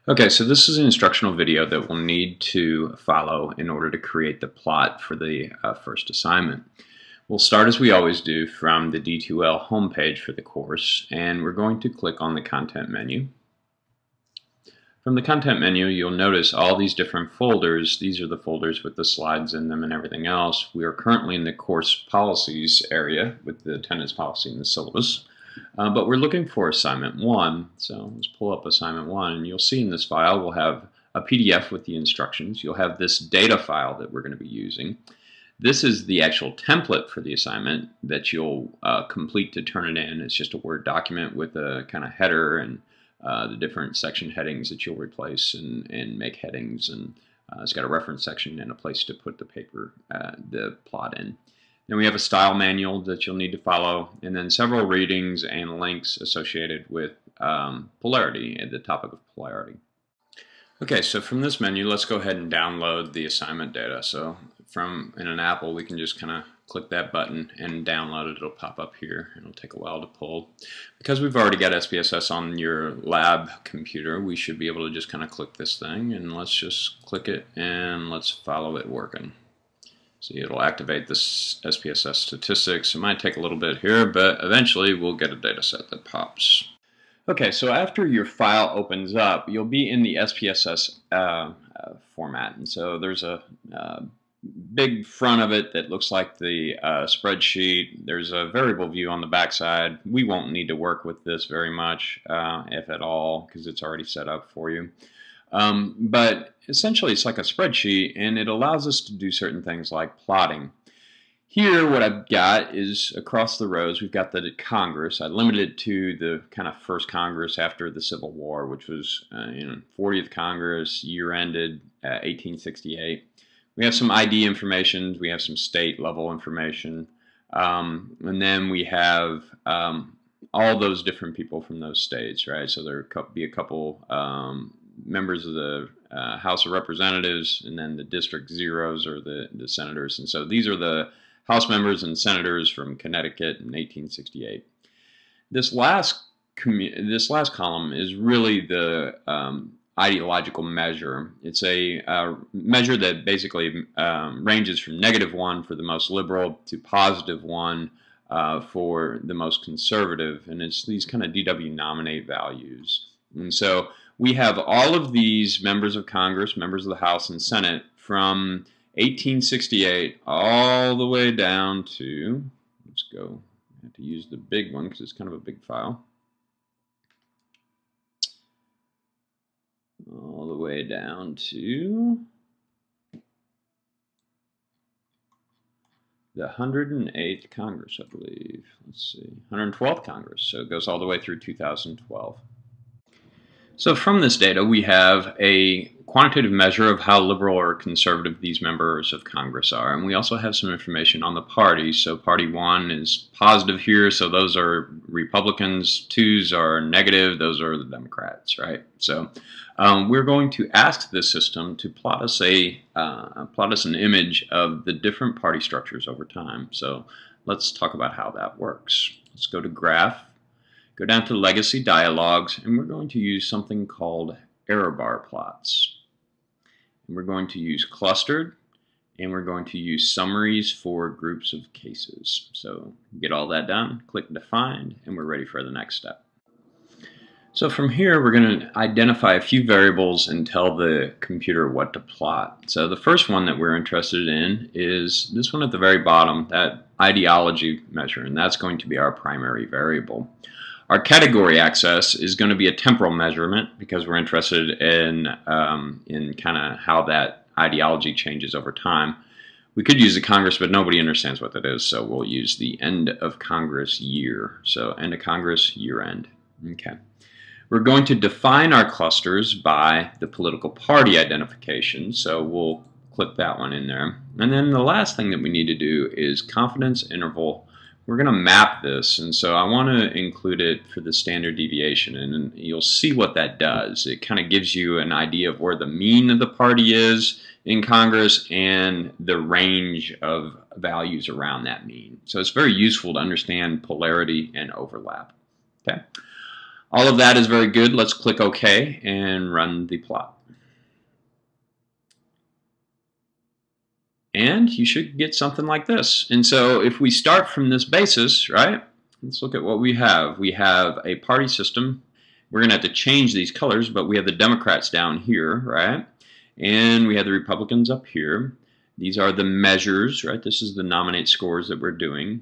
Okay, so this is an instructional video that we'll need to follow in order to create the plot for the first assignment. We'll start as we always do from the D2L homepage for the course, and we're going to click on the content menu. From the content menu, you'll notice all these different folders. These are the folders with the slides in them and everything else. We are currently in the course policies area with the attendance policy and the syllabus. But we're looking for assignment 1, so let's pull up assignment 1, and you'll see in this file we'll have a PDF with the instructions. You'll have this data file that we're going to be using. This is the actual template for the assignment that you'll complete to turn it in. It's just a Word document with a kind of header and the different section headings that you'll replace and make headings, and it's got a reference section and a place to put the plot in. Then we have a style manual that you'll need to follow, and then several readings and links associated with polarity and the topic of polarity. Okay, so from this menu, let's go ahead and download the assignment data. So in an Apple, we can just kind of click that button and download it. It'll pop up here. It'll take a while to pull. Because we've already got SPSS on your lab computer, we should be able to just kind of click this thing, and let's just click it and let's follow it working. See, it'll activate this SPSS statistics. It might take a little bit here, but eventually we'll get a data set that pops. Okay, so after your file opens up, you'll be in the SPSS format. And so there's a big front of it that looks like the spreadsheet. There's a variable view on the back side. We won't need to work with this very much, if at all, because it's already set up for you. But essentially it's like a spreadsheet, and it allows us to do certain things like plotting. Here what I've got is across the rows we've got the Congress. I limited it to the kind of first Congress after the Civil War, which was 40th Congress, year ended 1868. We have some ID information, we have some state level information, and then we have all those different people from those states, right? So there could be a couple members of the House of Representatives, and then the District Zeros are the senators. And so these are the House members and senators from Connecticut in 1868. This last column is really the ideological measure. It's a measure that basically ranges from -1 for the most liberal to +1 for the most conservative, and it's these kind of DW nominate values. And so we have all of these members of Congress, members of the House and Senate from 1868 all the way down to, let's go, I have to use the big one because it's kind of a big file, all the way down to the 108th Congress, I believe. Let's see, 112th Congress. So it goes all the way through 2012. So from this data, we have a quantitative measure of how liberal or conservative these members of Congress are. And we also have some information on the parties. So party 1 is positive here, so those are Republicans. 2s are negative, those are the Democrats, right? So we're going to ask the system to plot us an image of the different party structures over time. So let's talk about how that works. Let's go to Graph. Go down to Legacy Dialogues, and we're going to use something called error bar plots. And we're going to use clustered, and we're going to use summaries for groups of cases. So get all that done, click Define, and we're ready for the next step. So from here, we're going to identify a few variables and tell the computer what to plot. So the first one that we're interested in is this one at the very bottom, that ideology measure, and that's going to be our primary variable. Our category access is going to be a temporal measurement because we're interested in kind of how that ideology changes over time. We could use the Congress, but nobody understands what that is, so we'll use the end of Congress year. So end of Congress, year end. Okay. We're going to define our clusters by the political party identification, so we'll click that one in there. And then the last thing that we need to do is confidence interval. We're going to map this, and so I want to include it for the standard deviation, and you'll see what that does. It kind of gives you an idea of where the mean of the party is in Congress and the range of values around that mean. So it's very useful to understand polarity and overlap. Okay. All of that is very good. Let's click OK and run the plot. And you should get something like this. And so if we start from this basis, right, let's look at what we have. We have a party system. We're going to have to change these colors, but we have the Democrats down here, right? And we have the Republicans up here. These are the measures, right? This is the nominate scores that we're doing.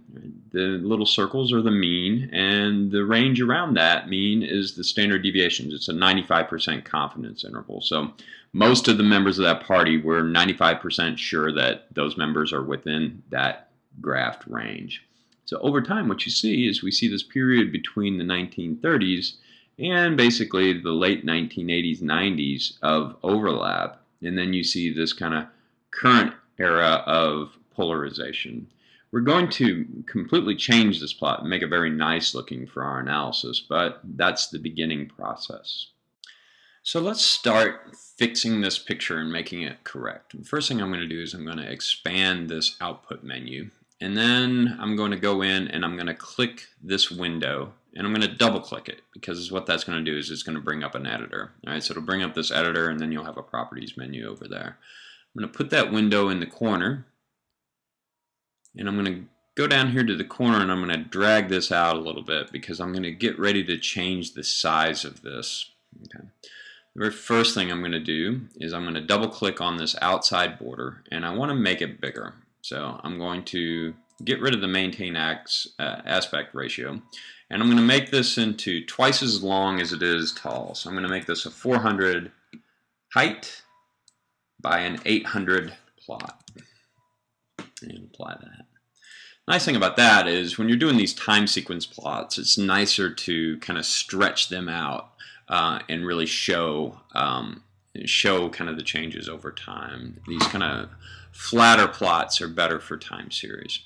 The little circles are the mean, and the range around that mean is the standard deviations. It's a 95% confidence interval. So most of the members of that party were 95% sure that those members are within that graphed range. So over time, what you see is we see this period between the 1930s and basically the late 1980s, 90s of overlap. And then you see this kind of current era of polarization. We're going to completely change this plot and make it very nice looking for our analysis, but that's the beginning process. So let's start fixing this picture and making it correct. The first thing I'm going to do is I'm going to expand this output menu, and then I'm going to go in and I'm going to click this window, and I'm going to double click it, because what that's going to do is it's going to bring up an editor. All right, so it'll bring up this editor, and then you'll have a properties menu over there. I'm going to put that window in the corner, and I'm going to go down here to the corner, and I'm going to drag this out a little bit because I'm going to get ready to change the size of this. Okay. The very first thing I'm going to do is I'm going to double click on this outside border, and I want to make it bigger. So I'm going to get rid of the maintain aspect ratio, and I'm going to make this into twice as long as it is tall. So I'm going to make this a 400 height by an 800 plot, and apply that. Nice thing about that is when you're doing these time sequence plots, it's nicer to kind of stretch them out and really show kind of the changes over time. These kind of flatter plots are better for time series.